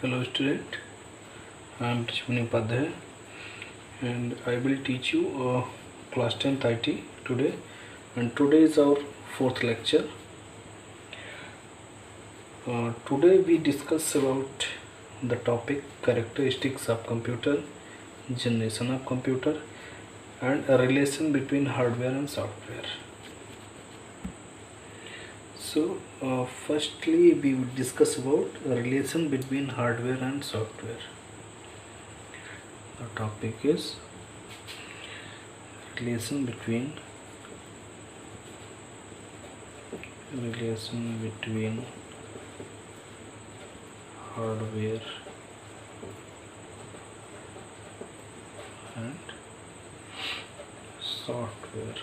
Hello student, I am Rishmani Upadhyay and I will teach you class 10th IT today, and today is our fourth lecture. Today we discuss about the topic characteristics of computer, generation of computer and a relation between hardware and software. So firstly we will discuss about the relation between hardware and software. The topic is relation between hardware and software.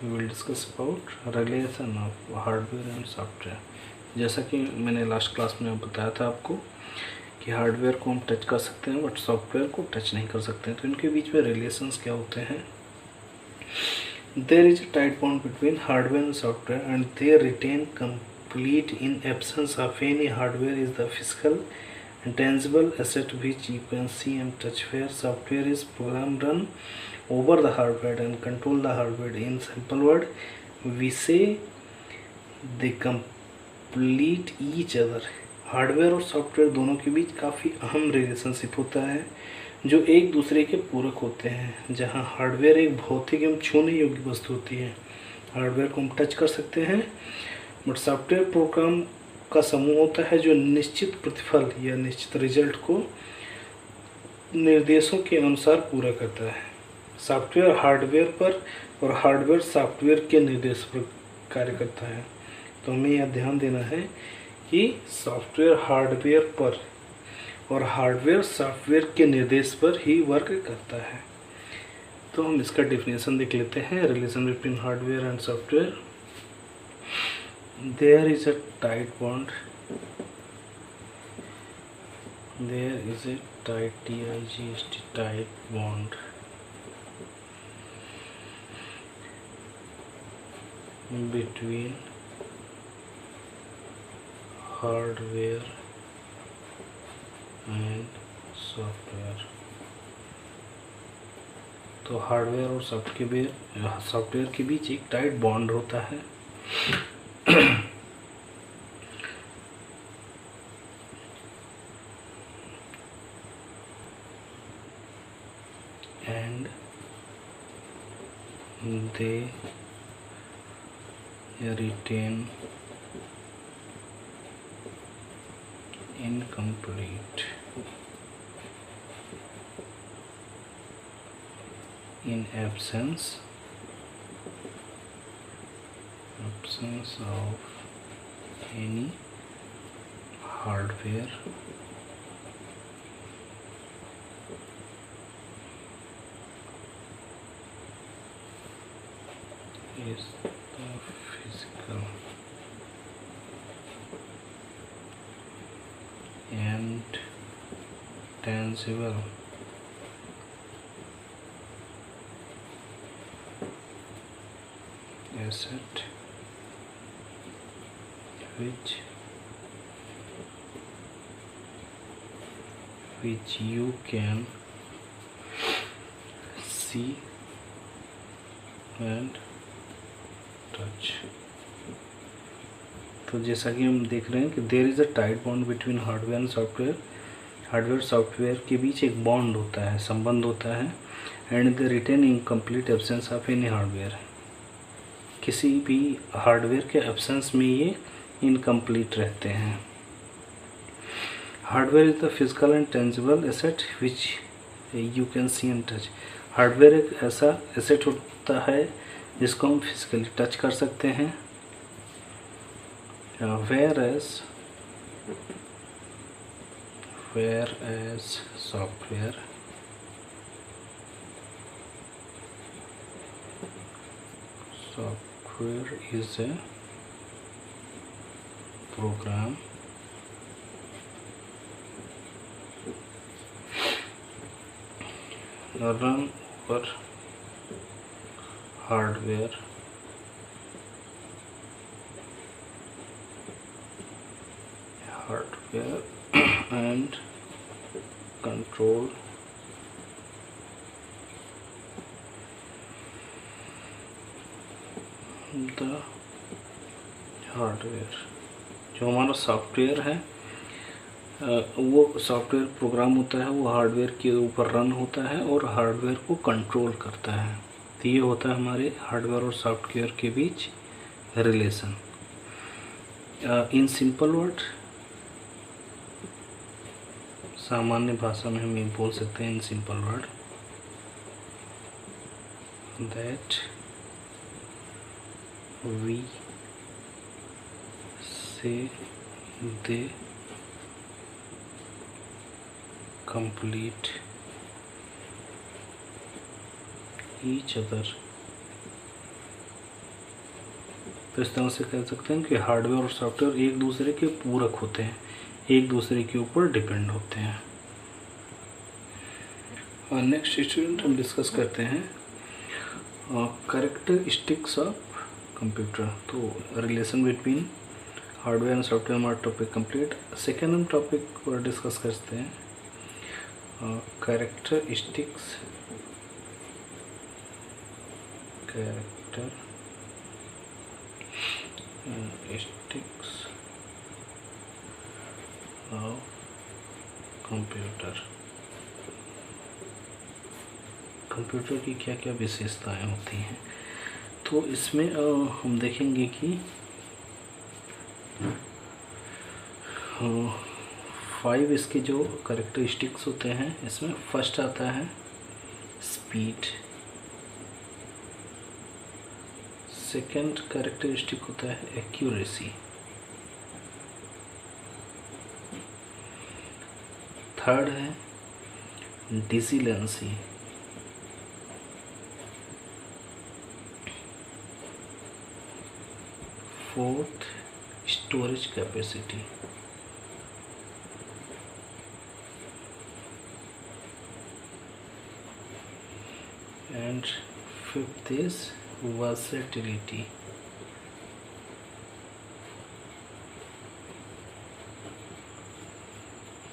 We will discuss about relation of hardware and software. जैसा कि मैंने last class में बताया था आपको कि hardware को हम टच कर सकते हैं बट सॉफ्टवेयर को टच नहीं कर सकते हैं, तो इनके बीच में रिलेशंस क्या होते हैं. There is a tight bond between hardware and software and they retain complete in absence of any hardware is the physical and tangible asset which you can see and touch, where software is program run over the hardware and control the hardware. In simple word we say they complete each other. Hardware और software दोनों के बीच काफ़ी अहम relationship होता है जो एक दूसरे के पूरक होते हैं. जहां हार्डवेयर एक भौतिक एवं छूने योग्य वस्तु होती है, हार्डवेयर को हम टच कर सकते हैं, बट सॉफ्टवेयर प्रोग्राम का समूह होता है जो निश्चित प्रतिफल या निश्चित रिजल्ट को निर्देशों के अनुसार पूरा करता है. सॉफ्टवेयर हार्डवेयर पर और हार्डवेयर सॉफ्टवेयर के निर्देश पर कार्य करता है. तो हमें यह ध्यान देना है कि सॉफ्टवेयर हार्डवेयर पर और हार्डवेयर सॉफ्टवेयर के निर्देश पर ही वर्क करता है. तो हम इसका डेफिनेशन देख लेते हैं. Relation between hardware and software. There is a tight bond, there is a tight TIGHT tight bond between hardware and software. तो हार्डवेयर और सॉफ्टवेयर के बीच एक टाइट बॉन्ड होता है. and they retain incomplete in absence of any hardware is the physical and tangible asset which you can see and touch. तो जैसा कि हम देख रहे हैं कि there is a tight bond between hardware and software. Hardware software के बीच एक बॉन्ड होता है, संबंध होता है. And the written in complete absence of any hardware. किसी भी हार्डवेयर के एब्सेंस में ये इनकम्प्लीट रहते हैं. Hardware is the physical and tangible asset which you can see and touch. Hardware एक ऐसा एसेट होता है जिसको हम फिजिकली टच कर सकते हैं. whereas software is a program run over hardware hardware software and control the hardware. जो हमारा सॉफ्टवेयर है वो सॉफ्टवेयर प्रोग्राम होता है, वो हार्डवेयर के ऊपर रन होता है और हार्डवेयर को कंट्रोल करता है। तो ये होता है हमारे हार्डवेयर और सॉफ्टवेयर के बीच रिलेशन। इन सिंपल वर्ड, सामान्य भाषा में हम ये बोल सकते हैं in simple word that we say they complete each other. तो इस तरह से कह सकते हैं कि हार्डवेयर और सॉफ्टवेयर एक दूसरे के पूरक होते हैं, एक दूसरे के ऊपर डिपेंड होते हैं। नेक्स्ट स्टूडेंट हम डिस्कस करते हैं कैरेक्टरिस्टिक्स ऑफ कंप्यूटर। तो relation between hardware and software हमारा टॉपिक कंप्लीट। सेकेंड हम टॉपिक पर डिस्कस करते हैं कैरेक्टरिस्टिक्स ऑफ कंप्यूटर। कंप्यूटर की क्या क्या विशेषताएं होती हैं। तो इसमें हम देखेंगे कि 5 इसके जो कैरेक्टरिस्टिक्स होते हैं। इसमें फर्स्ट आता है स्पीड, सेकंड कैरेक्टरिस्टिक होता है एक्यूरेसी, थर्ड है diligence, fourth storage capacity, and fifth is versatility.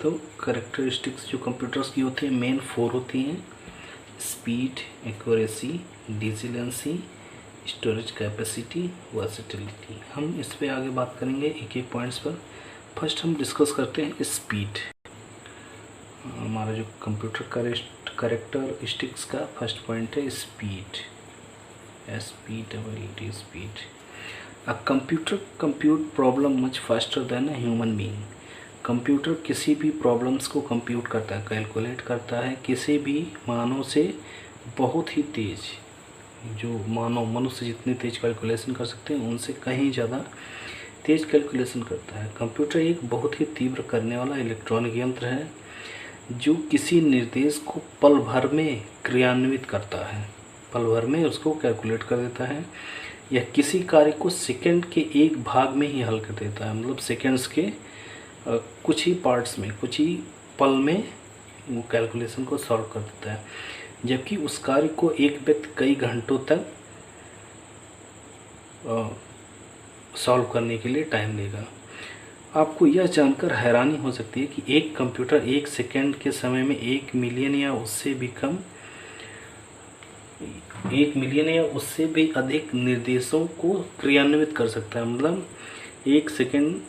तो कैरेक्टरिस्टिक्स जो कंप्यूटर्स की होती हैं मेन 4 होती हैं, speed, accuracy, diligence, storage capacity, versatility. हम इस पे आगे बात करेंगे एक एक पॉइंट्स पर। फर्स्ट हम डिस्कस करते हैं स्पीड। हमारा जो कंप्यूटर कैरेक्टरिस्टिक्स का फर्स्ट पॉइंट है speed, SPEED, speed. A computer compute problem much faster than a human being. Computer किसी भी प्रॉब्लम्स को कंप्यूट करता है, कैलकुलेट करता है किसी भी मानव से बहुत ही तेज़। जो मनुष्य जितनी तेज़ कैलकुलेशन कर सकते हैं उनसे कहीं ज़्यादा तेज़ कैलकुलेशन करता है। कंप्यूटर एक बहुत ही तीव्र करने वाला इलेक्ट्रॉनिक यंत्र है जो किसी निर्देश को पल भर में क्रियान्वित करता है, पल भर में उसको कैलकुलेट कर देता है, या किसी कार्य को सेकंड के एक भाग में ही हल कर देता है। मतलब सेकंड्स के कुछ ही पार्ट्स में, कुछ ही पल में वो कैलकुलेशन को सॉल्व कर देता है, जबकि उस कार्य को एक व्यक्ति कई घंटों तक सॉल्व करने के लिए टाइम लेगा। आपको यह जानकर हैरानी हो सकती है कि एक कंप्यूटर एक सेकंड के समय में 1 मिलियन या उससे भी कम, 1 मिलियन या उससे भी अधिक निर्देशों को क्रियान्वित कर सकता है। मतलब 1 सेकंड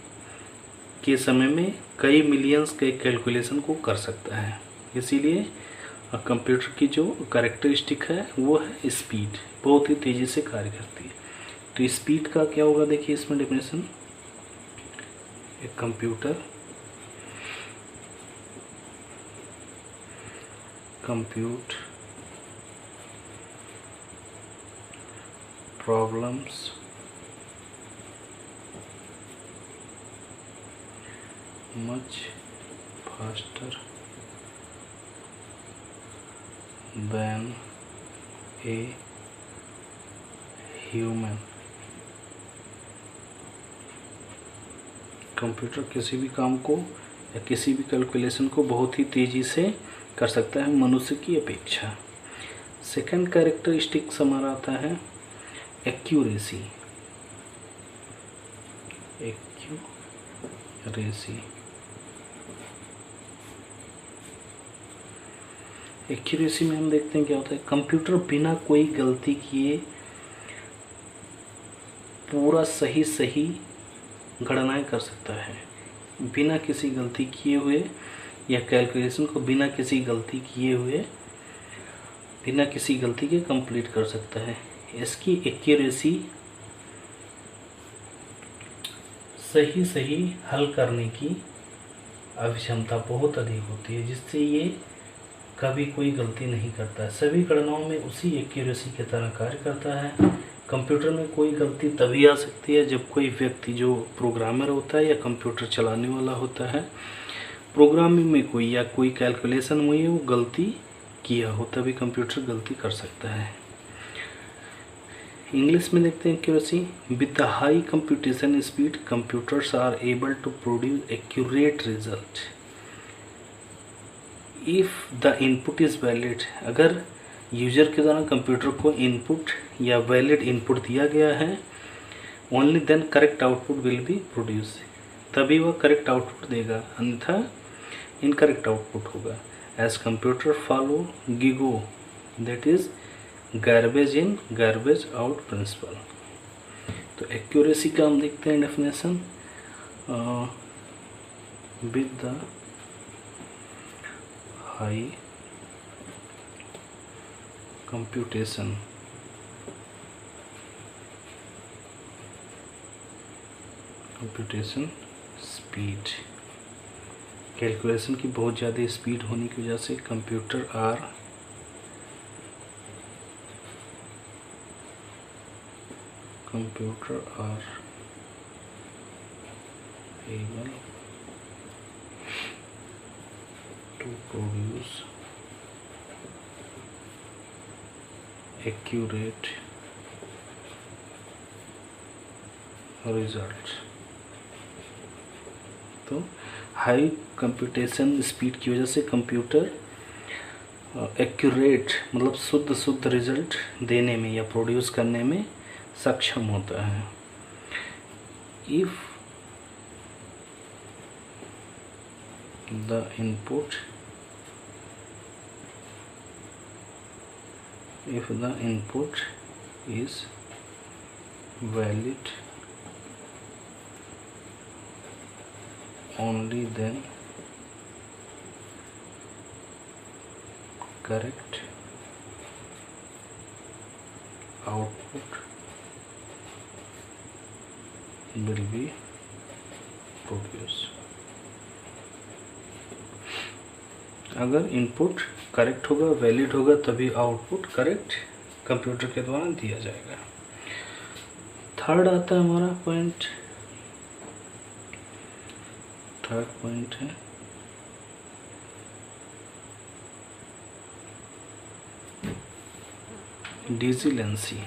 के समय में कई मिलियंस के कैलकुलेशन को कर सकता है। इसीलिए कंप्यूटर की जो कैरेक्टरिस्टिक है वो है स्पीड, बहुत ही तेज़ी से कार्य करती है। तो स्पीड का क्या होगा देखिए इसमें डेफिनेशन। एक computer compute problems much faster than a human। Computer किसी भी काम को या किसी भी कैलकुलेशन को बहुत ही तेज़ी से कर सकता है मनुष्य की अपेक्षा। सेकंड कैरेक्टरिस्टिक हमारा आता है एक्यूरेसी। एक्यूरेसी एक्यूरेसी में हम देखते हैं क्या होता है, कंप्यूटर बिना कोई गलती किए पूरा सही सही गणनाएं कर सकता है, बिना किसी गलती किए हुए, या कैलकुलेशन को बिना किसी गलती किए हुए, बिना किसी गलती के कंप्लीट कर सकता है। इसकी एक्यूरेसी सही सही हल करने की अक्षमता बहुत अधिक होती है, जिससे ये कभी कोई गलती नहीं करता है। सभी गणनाओं में उसी एक्यूरेसी की तरह कार्य करता है। कंप्यूटर में कोई गलती तभी आ सकती है जब कोई व्यक्ति जो प्रोग्रामर होता है या कंप्यूटर चलाने वाला होता है, प्रोग्रामिंग में कोई या कोई कैलकुलेशन में वो गलती किया हो, तभी कंप्यूटर गलती कर सकता है। इंग्लिश में देखते हैं accuracy. With the high computation speed computers are able to produce accurate result if the input is valid. अगर यूजर के द्वारा कंप्यूटर को इनपुट या वैलिड इनपुट दिया गया है, only then correct output will be produce, तभी वह करेक्ट आउटपुट देगा, अन्यथा इनकरेक्ट आउटपुट होगा। As computer follow GIGO, that is garbage in garbage out principle. तो एक्यूरेसी का हम देखते हैं definition. With the high computation speed, calculation की बहुत ज़्यादा स्पीड होने की वजह से computer are able to produce accurate results। तो हाई कंप्यूटेशन स्पीड की वजह से कंप्यूटर एक्यूरेट मतलब शुद्ध रिजल्ट देने में या प्रोड्यूस करने में सक्षम होता है। If the input is valid, only then correct output will be produced। अगर इनपुट करेक्ट होगा, वैलिड होगा, तभी आउटपुट करेक्ट कंप्यूटर के द्वारा दिया जाएगा। थर्ड आता है हमारा पॉइंट, थर्ड पॉइंट है डिजिलेंसी।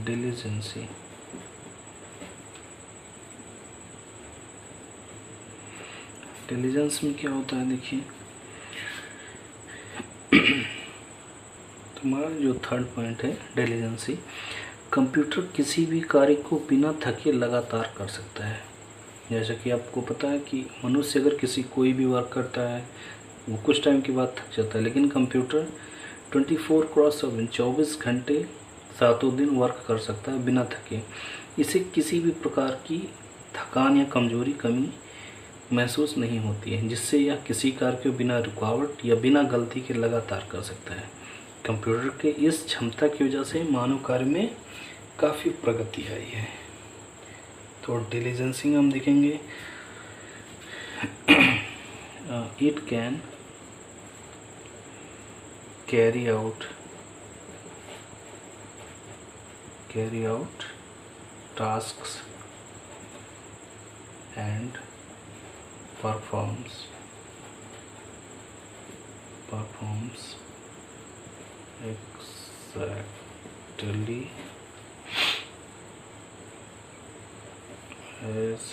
डिलीजेंसी। डिलीजेंस में क्या होता है देखिए, तुम्हारा जो थर्ड पॉइंट है डिलीजेंसी, कंप्यूटर किसी भी कार्य को बिना थके लगातार कर सकता है। जैसा कि आपको पता है कि मनुष्य अगर कोई भी वर्क करता है वो कुछ टाइम के बाद थक जाता है, लेकिन कंप्यूटर 24/7 24 घंटे 7 दिन वर्क कर सकता है बिना थके। इसे किसी भी प्रकार की थकान या कमी महसूस नहीं होती है, जिससे यह किसी कार्य को बिना रुकावट या बिना गलती के लगातार कर सकता है। कंप्यूटर के इस क्षमता की वजह से मानव कार्य में काफ़ी प्रगति आई है। तो डिलीजेंसी हम देखेंगे, it can carry out tasks and performs exactly as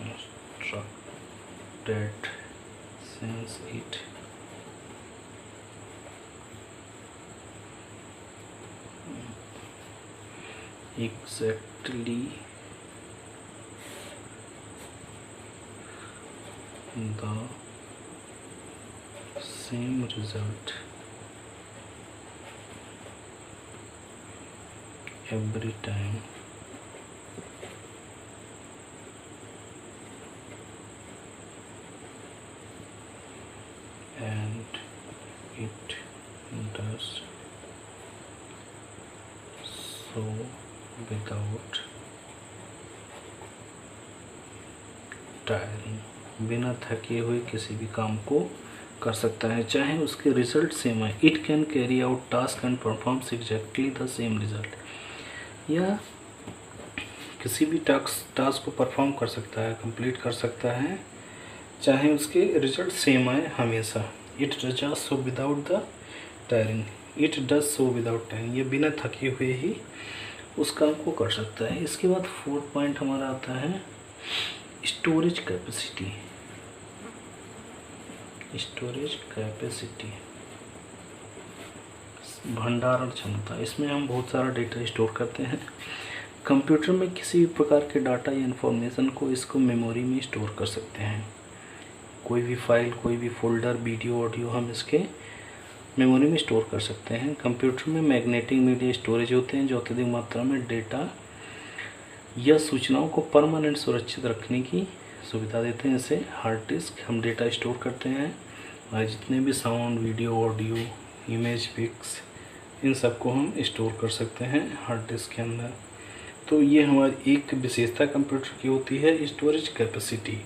instructed, since it exactly the same result every time and it does so without tiring, बिना थके हुए किसी भी काम को कर सकता है चाहे उसके रिजल्ट सेम है। It can carry out task and performs exactly the same result, या किसी भी टास्क को परफॉर्म कर सकता है, कंप्लीट कर सकता है, चाहे उसके रिजल्ट सेम आए हमेशा। It does so without the tiring, it does so without tiring, ये बिना थके हुए ही उस काम को कर सकता है। इसके बाद फोर्थ पॉइंट हमारा आता है स्टोरेज कैपेसिटी। स्टोरेज कैपेसिटी, भंडारण क्षमता, इसमें हम बहुत सारा डेटा स्टोर करते हैं। कंप्यूटर में किसी भी प्रकार के डाटा या इन्फॉर्मेशन को इसको मेमोरी में स्टोर कर सकते हैं। कोई भी फाइल, कोई भी फोल्डर, वीडियो, ऑडियो हम इसके मेमोरी में स्टोर कर सकते हैं। कंप्यूटर में मैग्नेटिक मीडिया स्टोरेज होते हैं जो अत्यधिक मात्रा में डेटा या सूचनाओं को परमानेंट सुरक्षित रखने की सुविधा देते हैं। जैसे हार्ड डिस्क, हम डेटा स्टोर करते हैं और जितने भी sound, video, audio, image, pics, इन सबको हम स्टोर कर सकते हैं हार्ड डिस्क के अंदर। तो ये हमारी एक विशेषता कंप्यूटर की होती है, स्टोरेज कैपेसिटी।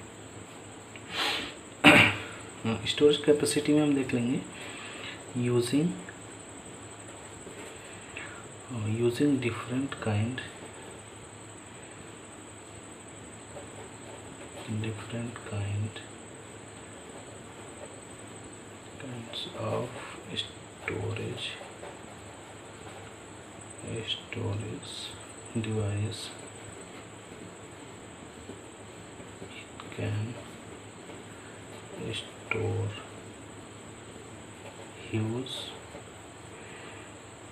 स्टोरेज कैपेसिटी में हम देख लेंगे using different kinds of storage device, it can store huge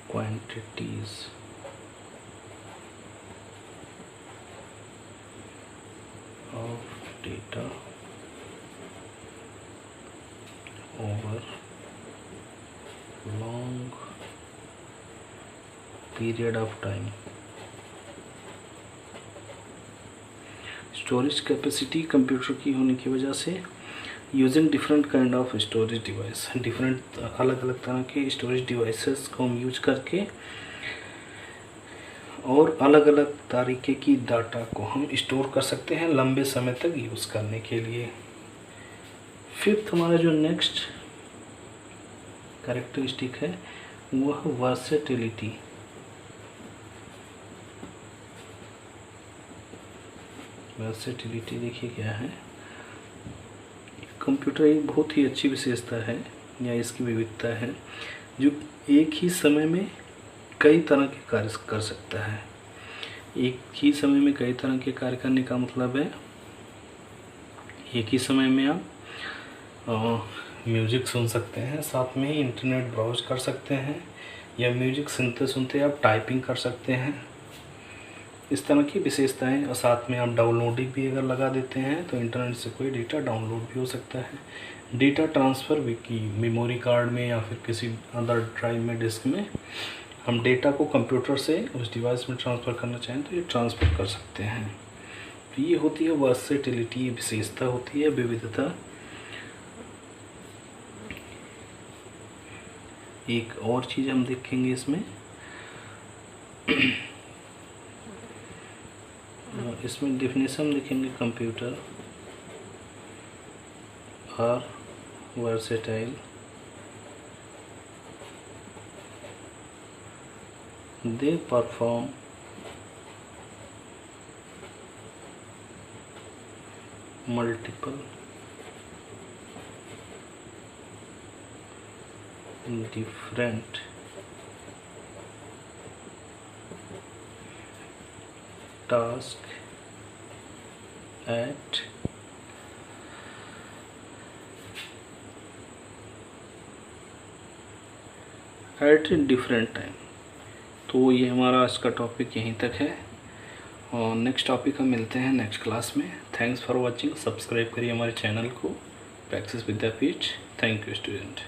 quantities of data over long period of time। Storage capacity computer की होने की वजह से using different kind of storage device, different अलग अलग तरह के स्टोरेज डिवाइसेस को हम यूज करके और अलग अलग तरीके की डाटा को हम स्टोर कर सकते हैं लंबे समय तक यूज़ करने के लिए। फिफ्थ हमारा जो नेक्स्ट कैरेक्टरिस्टिक है वह वर्सेटिलिटी। वर्सेटिलिटी देखिए क्या है, कंप्यूटर एक बहुत ही अच्छी विशेषता है या इसकी विविधता है जो एक ही समय में कई तरह के कार्य कर सकता है। एक ही समय में कई तरह के कार्य करने का मतलब है एक ही समय में आप म्यूज़िक सुन सकते हैं, साथ में इंटरनेट ब्राउज कर सकते हैं, या म्यूज़िक सुनते सुनते आप टाइपिंग कर सकते हैं। इस तरह की विशेषताएं, और साथ में आप डाउनलोडिंग भी अगर लगा देते हैं तो इंटरनेट से कोई डेटा डाउनलोड भी हो सकता है। डेटा ट्रांसफ़र भी की मेमोरी कार्ड में या फिर किसी अदर ड्राइव में, डिस्क में हम डेटा को कंप्यूटर से उस डिवाइस में ट्रांसफ़र करना चाहें तो ये ट्रांसफ़र कर सकते हैं। तो ये होती है वर्सेटिलिटी, विशेषता होती है, विविधता। एक और चीज़ हम देखेंगे इसमें डेफिनेशन देखेंगे, computer are versatile, they perform multiple different tasks at a different time। तो ये हमारा आज का टॉपिक यहीं तक है, और नेक्स्ट टॉपिक हम मिलते हैं नेक्स्ट क्लास में। Thanks for watching. सब्सक्राइब करिए हमारे चैनल को, practice Vidyapeeth. Thank you student.